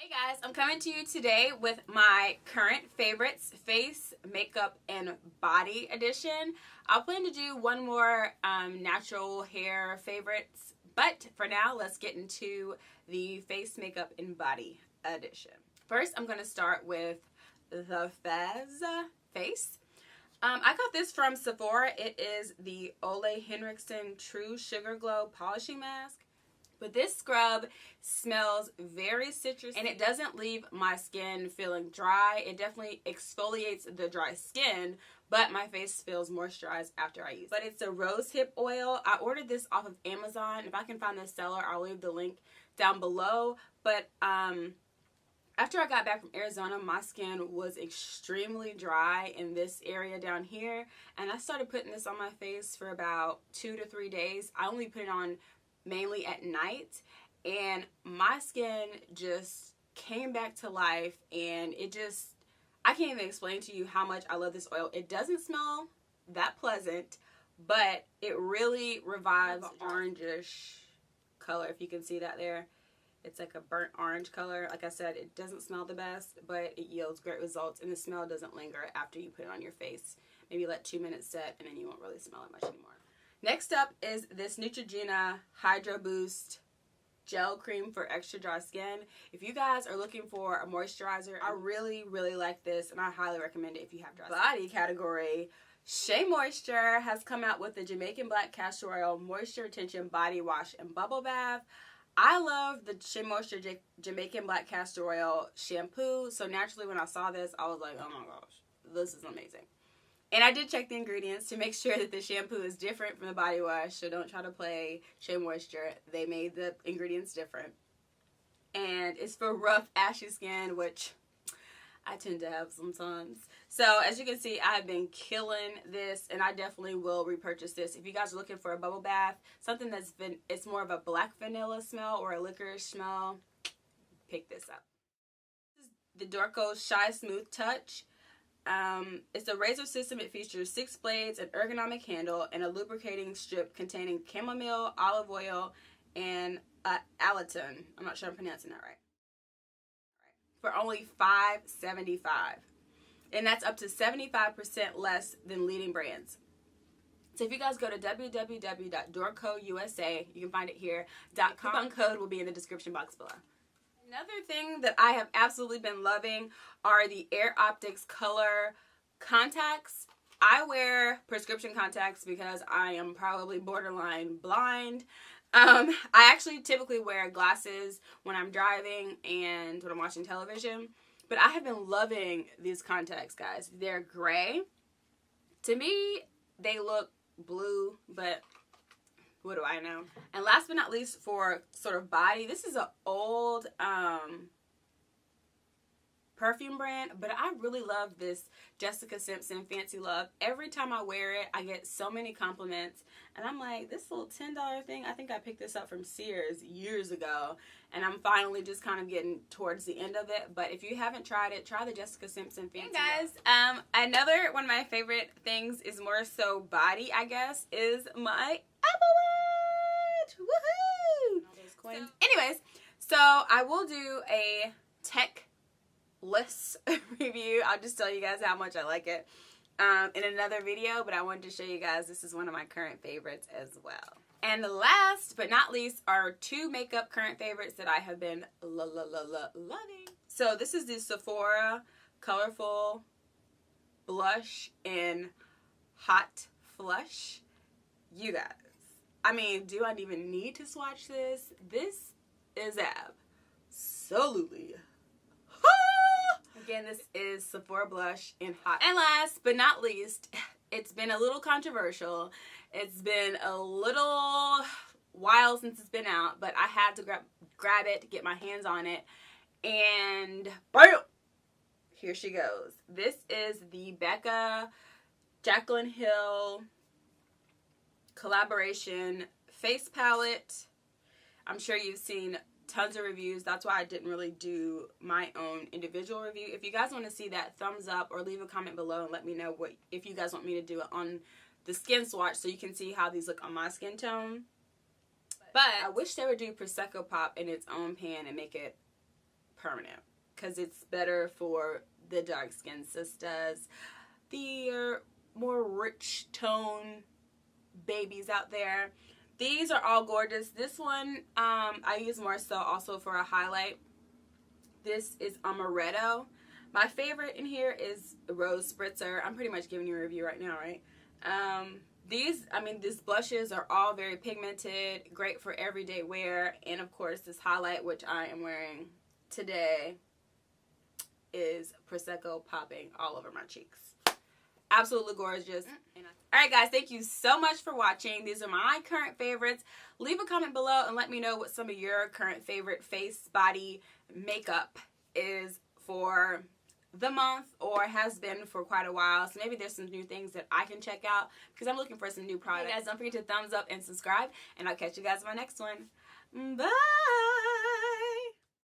Hey guys, I'm coming to you today with my current favorites, face, makeup, and body edition. I'll plan to do one more natural hair favorites, but for now, let's get into the face, makeup, and body edition. First, I'm going to start with the Fez face. I got this from Sephora. It is the Ole Henriksen True Sugar Glow Polishing Mask. But this scrub smells very citrusy and it doesn't leave my skin feeling dry. It definitely exfoliates the dry skin, but my face feels moisturized after I use it. But it's a rosehip oil. I ordered this off of Amazon. If I can find the seller, I'll leave the link down below. But after I got back from Arizona, my skin was extremely dry in this area down here. And I started putting this on my face for about 2 to 3 days. I only put it on mainly at night, and my skin just came back to life, and I can't even explain to you how much I love this oil. It doesn't smell that pleasant, but it really revives orangish color. If you can see that there, it's like a burnt orange color. Like I said, it doesn't smell the best, but it yields great results, and the smell doesn't linger after you put it on your face. Maybe let 2 minutes set, and then you won't really smell it much anymore. Next up is this Neutrogena Hydro Boost Gel Cream for extra dry skin. If you guys are looking for a moisturizer, I really, really like this, and I highly recommend it if you have dry skin. Body category, Shea Moisture has come out with the Jamaican Black Castor Oil Moisture Retention Body Wash and Bubble Bath. I love the Shea Moisture Jamaican Black Castor Oil shampoo, so naturally when I saw this, I was like, oh my gosh, this is amazing. And I did check the ingredients to make sure that the shampoo is different from the body wash, so don't try to play Shea Moisture. They made the ingredients different. And it's for rough, ashy skin, which I tend to have sometimes. So, as you can see, I've been killing this, and I definitely will repurchase this. If you guys are looking for a bubble bath, something it's more of a black vanilla smell or a licorice smell, pick this up. This is the Dorco Shy Smooth Touch. It's a razor system. It features 6 blades, an ergonomic handle, and a lubricating strip containing chamomile, olive oil, and allicin. I'm not sure I'm pronouncing that right. For only $5.75. And that's up to 75% less than leading brands. So if you guys go to www.dorcousa, you can find it here, .com. Coupon code will be in the description box below. Another thing that I have absolutely been loving are the Air Optics Color contacts. I wear prescription contacts because I am probably borderline blind. I actually typically wear glasses when I'm driving and when I'm watching television. But I have been loving these contacts, guys. They're gray. To me, they look blue, but what do I know? And last but not least, for sort of body, this is an old perfume brand, but I really love this Jessica Simpson Fancy Love. Every time I wear it, I get so many compliments, and I'm like, this little $10 thing, I think I picked this up from Sears years ago, and I'm finally just kind of getting towards the end of it. But if you haven't tried it, try the Jessica Simpson Fancy Love. Hey guys, another one of my favorite things is more so body, I guess, is my Apple Watch. Woohoo! Anyways, so I will do a tech-less review. I'll just tell you guys how much I like it in another video, but I wanted to show you guys this is one of my current favorites as well. And the last but not least are 2 makeup current favorites that I have been loving. So this is the Sephora Colorful Blush in Hot Flush. You guys, I mean, do I even need to swatch this? This is absolutely. Again, this is Sephora Blush in Hot. And last but not least, it's been a little controversial. It's been a little while since it's been out, but I had to grab it to get my hands on it. And BAM! Here she goes. This is the Becca Jaclyn Hill collaboration face palette. I'm sure you've seen tons of reviews. That's why I didn't really do my own individual review. If you guys want to see that, thumbs up or leave a comment below and let me know if you guys want me to do it on the skin swatch so you can see how these look on my skin tone. But I wish they would do Prosecco Pop in its own pan and make it permanent because it's better for the dark skin sisters, the more rich tone babies out there. These are all gorgeous. This one I use more so also for a highlight. This is Amaretto. My favorite in here is Rose Spritzer. I'm pretty much giving you a review right now, right? These blushes are all very pigmented, great for everyday wear. And of course, this highlight, which I am wearing today, is Prosecco popping all over my cheeks. Absolutely gorgeous. Alright guys, thank you so much for watching. These are my current favorites. Leave a comment below and let me know what some of your current favorite face, body, makeup is for the month or has been for quite a while. So maybe there's some new things that I can check out because I'm looking for some new products. Hey guys, don't forget to thumbs up and subscribe, and I'll catch you guys in my next one. Bye!